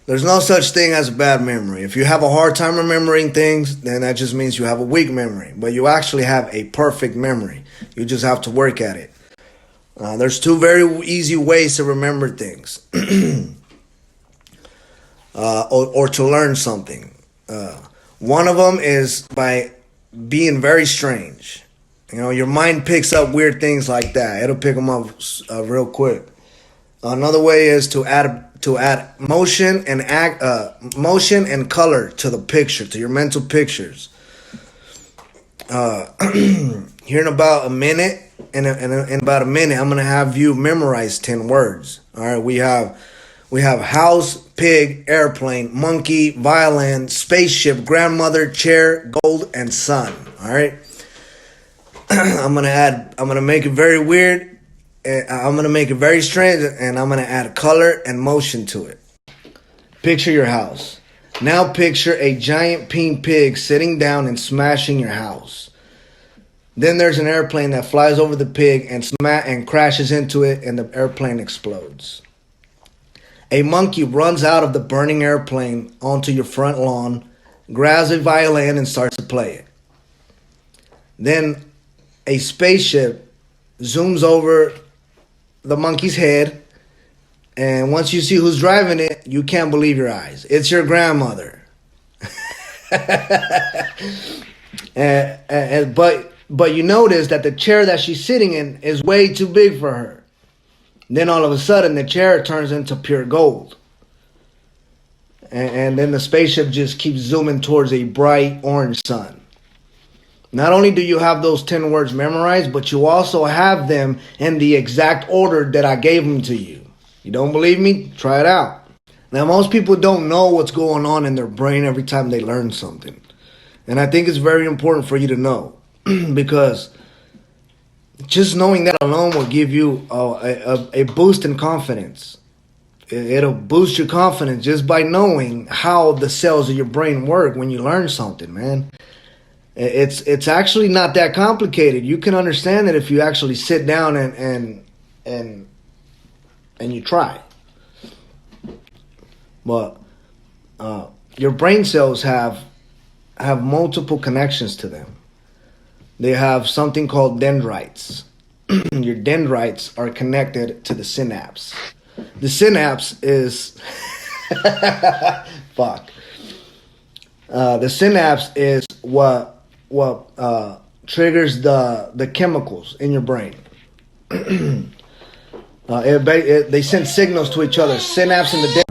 There's no such thing as a bad memory. If you have a hard time remembering things, then that just means you have a weak memory. But you actually have a perfect memory. You just have to work at it. There's two very easy ways to remember things, or to learn something. One of them is by being very strange. You know, your mind picks up weird things like that. It'll pick them up real quick. Another way is to add motion and color to the picture, to your mental pictures. Here in about a minute, in about a minute, I'm gonna have you memorize 10 words. All right, we have house, pig, airplane, monkey, violin, spaceship, grandmother, chair, gold, and sun. All right. I'm gonna make it very weird. I'm gonna make it very strange, and I'm gonna add color and motion to it. Picture your house. Now picture a giant pink pig sitting down and smashing your house. Then there's an airplane that flies over the pig and crashes into it, and the airplane explodes. A monkey runs out of the burning airplane onto your front lawn, grabs a violin, and starts to play it. Then a spaceship zooms over the monkey's head, and once you see who's driving it, you can't believe your eyes. It's your grandmother. But you notice that the chair that she's sitting in is way too big for her. Then all of a sudden, the chair turns into pure gold. And then the spaceship just keeps zooming towards a bright orange sun. Not only do you have those 10 words memorized, but you also have them in the exact order that I gave them to you. You don't believe me? Try it out. Now, most people don't know what's going on in their brain every time they learn something. And I think it's very important for you to know. Because just knowing that alone will give you a boost in confidence. It'll boost your confidence just by knowing how the cells of your brain work when you learn something, man. It's actually not that complicated. You can understand it if you actually sit down and you try. But your brain cells have multiple connections to them. They have something called dendrites. Your dendrites are connected to the synapse. The synapse is fuck. The synapse is what triggers the chemicals in your brain. They send signals to each other. Synapse and the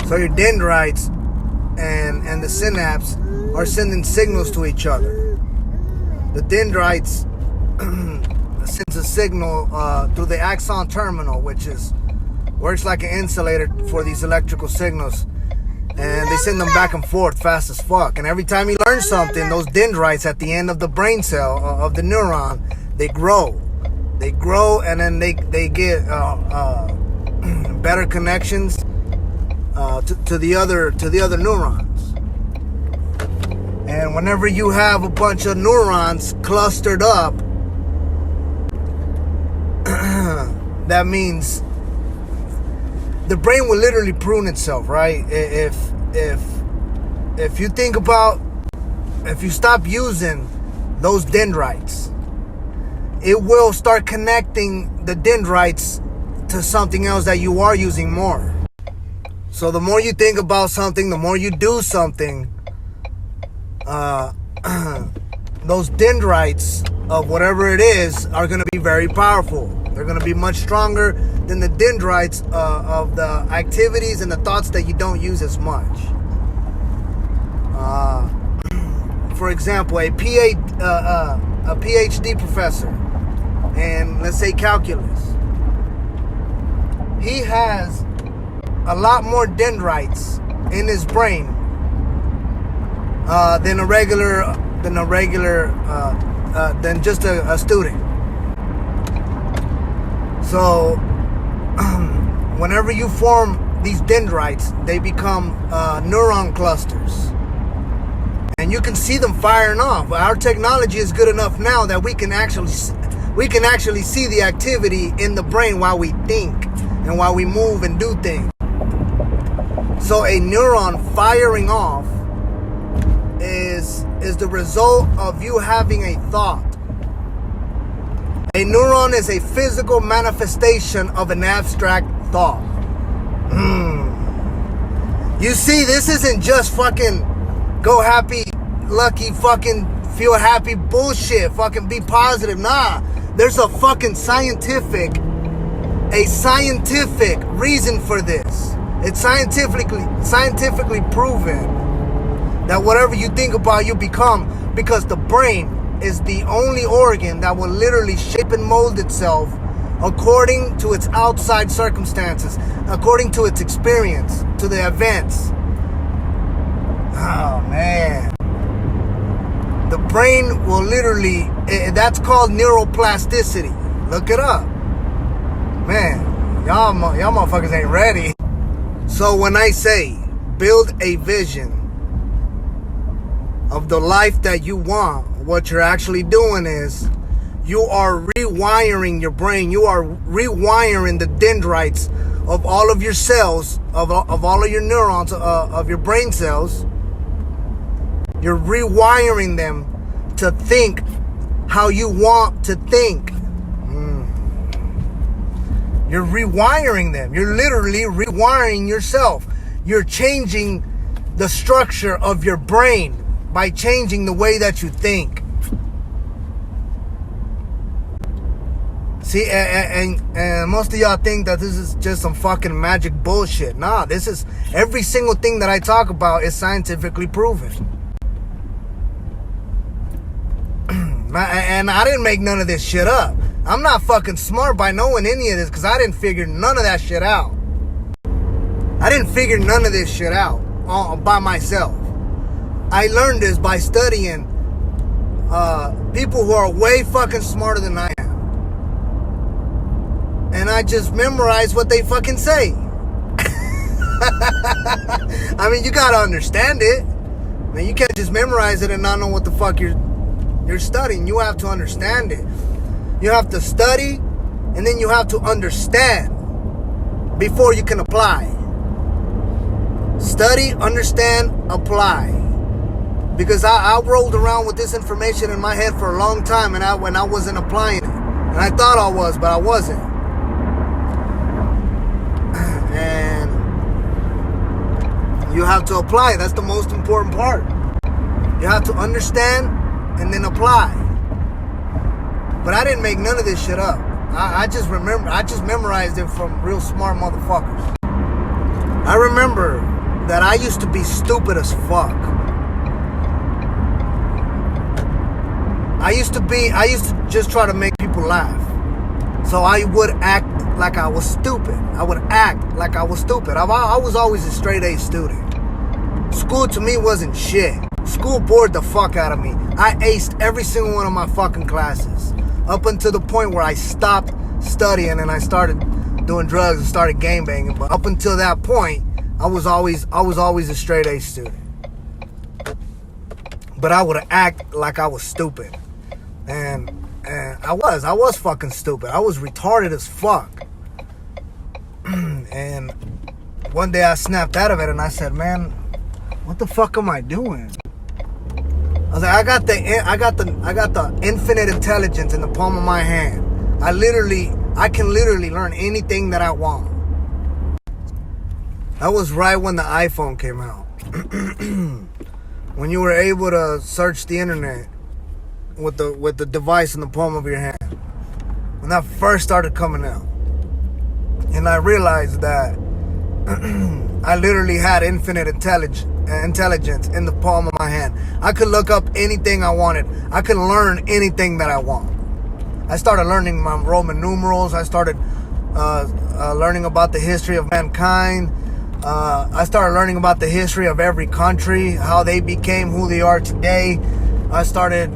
so your dendrites and the synapse are sending signals to each other. The dendrites sends a signal through the axon terminal, which works like an insulator for these electrical signals. And they send them back and forth fast as fuck. And every time you learn something, those dendrites at the end of the brain cell, of the neuron, they grow. They grow, and then they get better connections to the other neurons. And whenever you have a bunch of neurons clustered up, that means the brain will literally prune itself, right? If you think about, if you stop using those dendrites, it will start connecting the dendrites to something else that you are using more. So the more you think about something, the more you do something, those dendrites of whatever it is are going to be very powerful. They're going to be much stronger than the dendrites of the activities and the thoughts that you don't use as much. For example, a PhD professor, and let's say calculus, he has a lot more dendrites in his brain than just a student. So whenever you form these dendrites, they become neuron clusters, and you can see them firing off. Our technology is good enough now that we can actually see the activity in the brain while we think and while we move and do things. So a neuron firing off is the result of you having a thought. A neuron is a physical manifestation of an abstract thought. You see, this isn't just fucking go happy, lucky, fucking feel happy bullshit. Fucking be positive. Nah, there's a fucking scientific reason for this. It's scientifically proven that whatever you think about, you become, because the brain is the only organ that will literally shape and mold itself according to its outside circumstances, according to its experience, to the events. Oh, man. The brain will literally, that's called neuroplasticity. Look it up. Man, y'all motherfuckers ain't ready. So when I say build a vision of the life that you want, what you're actually doing is you are rewiring your brain. You are rewiring the dendrites of all of your cells, of all of your neurons, of your brain cells. You're rewiring them to think how you want to think. You're rewiring them. You're literally rewiring yourself. You're changing the structure of your brain by changing the way that you think. See, and most of y'all think that this is just some fucking magic bullshit. Nah, this is, every single thing that I talk about is scientifically proven. And I didn't make none of this shit up. I'm not fucking smart by knowing any of this, because I didn't figure none of that shit out. I didn't figure none of this shit out by myself. I learned this by studying people who are way fucking smarter than I am. And I just memorize what they fucking say. I mean, you gotta understand it. I mean, you can't just memorize it and not know what the fuck you're studying. You have to understand it. You have to study, and then you have to understand before you can apply. Study, understand, apply. Because I rolled around with this information in my head for a long time, and when I wasn't applying it. And I thought I was, but I wasn't. And you have to apply. That's the most important part. You have to understand and then apply. But I didn't make none of this shit up. I just memorized it from real smart motherfuckers. I remember that I used to be stupid as fuck. I used to just try to make people laugh. So I would act like I was stupid. I was always a straight A student. School to me wasn't shit. School bored the fuck out of me. I aced every single one of my fucking classes. Up until the point where I stopped studying and I started doing drugs and started gangbanging. But up until that point, I was always a straight A student. But I would act like I was stupid. And I was fucking stupid. I was retarded as fuck. And one day I snapped out of it and I said, man, what the fuck am I doing? I was like, I got the infinite intelligence in the palm of my hand. I can literally learn anything that I want. That was right when the iPhone came out. When you were able to search the internet with the device in the palm of your hand. When that first started coming out. And I realized that I literally had infinite intelligence in the palm of my hand. I could look up anything I wanted. I could learn anything that I want. I started learning my Roman numerals. I started learning about the history of mankind. I started learning about the history of every country, how they became who they are today. I started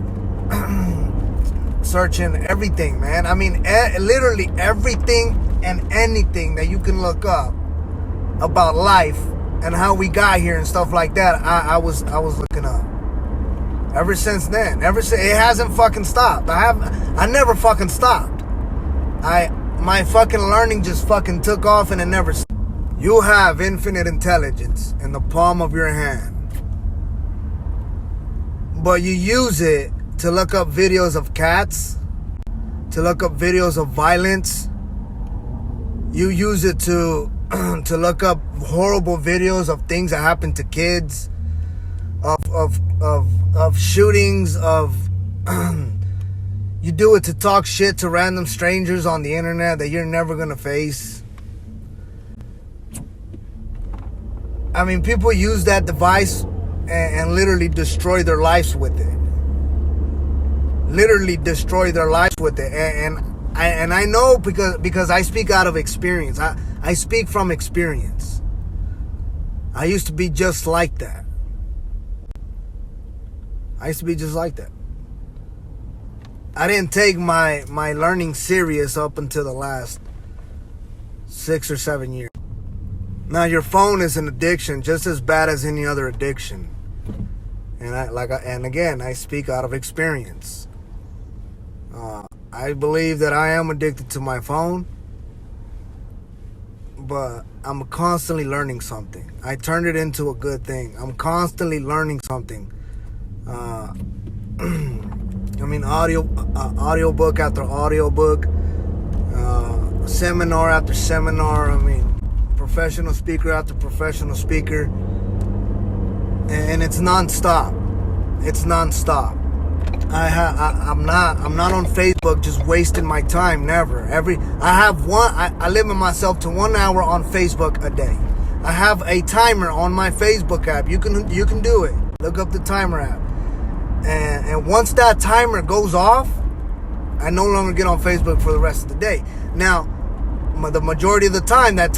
searching everything, man. I mean, literally everything and anything that you can look up about life and how we got here and stuff like that. I was looking up. Ever since then, it hasn't fucking stopped. I never fucking stopped. My fucking learning just fucking took off and it never stopped. You have infinite intelligence in the palm of your hand, but you use it to look up videos of cats, to look up videos of violence. You use it to to look up horrible videos of things that happen to kids, of shootings, of you do it to talk shit to random strangers on the internet that you're never gonna face. I mean, people use that device and literally destroy their lives with it. Literally destroy their lives with it. And I know because I speak out of experience. I speak from experience. I used to be just like that. I used to be just like that. I didn't take my learning serious up until the last 6 or 7 years. Now, your phone is an addiction just as bad as any other addiction. And again, I speak out of experience. I believe that I am addicted to my phone, but I'm constantly learning something. I turned it into a good thing. I'm constantly learning something. I mean, audiobook after audiobook, seminar after seminar. I mean, professional speaker after professional speaker, and it's nonstop. It's nonstop. I'm not on Facebook just wasting my time. Never. I limit myself to 1 hour on Facebook a day. I have a timer on my Facebook app. You can do it. Look up the timer app. And once that timer goes off, I no longer get on Facebook for the rest of the day. Now, the majority of the time that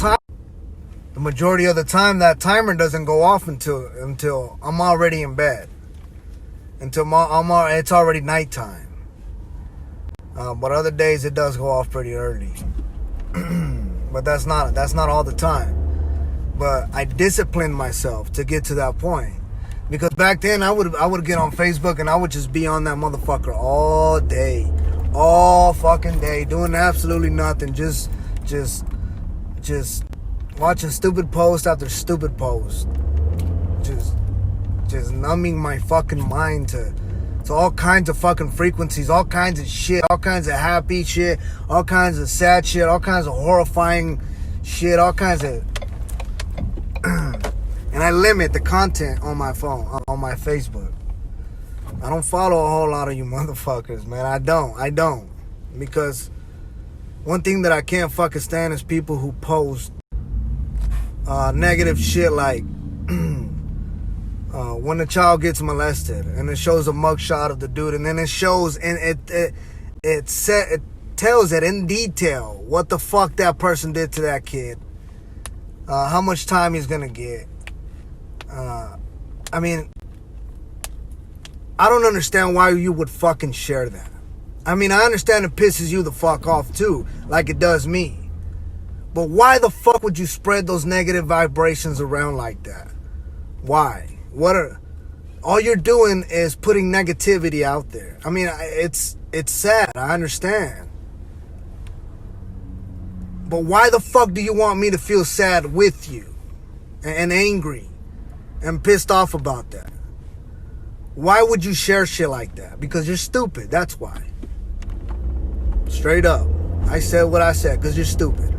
timer doesn't go off until I'm already in bed. It's already nighttime. But other days it does go off pretty early. But that's not all the time. But I disciplined myself to get to that point. Because back then I would get on Facebook and I would just be on that motherfucker all day. All fucking day. Doing absolutely nothing. Just watching stupid post after stupid post. Just numbing my fucking mind to all kinds of fucking frequencies, all kinds of shit, all kinds of happy shit, all kinds of sad shit, all kinds of horrifying shit, all kinds of and I limit the content on my phone, on my Facebook. I don't follow a whole lot of you motherfuckers, man. I don't. Because one thing that I can't fucking stand is people who post negative shit like when a child gets molested and it shows a mugshot of the dude, and then it shows and it tells it in detail what the fuck that person did to that kid, how much time he's gonna get. I mean, I don't understand why you would fucking share that. I mean, I understand it pisses you the fuck off too, like it does me. But why the fuck would you spread those negative vibrations around like that? Why? All you're doing is putting negativity out there. I mean, it's sad. I understand. But why the fuck do you want me to feel sad with you and angry and pissed off about that? Why would you share shit like that? Because you're stupid. That's why. Straight up. I said what I said because you're stupid.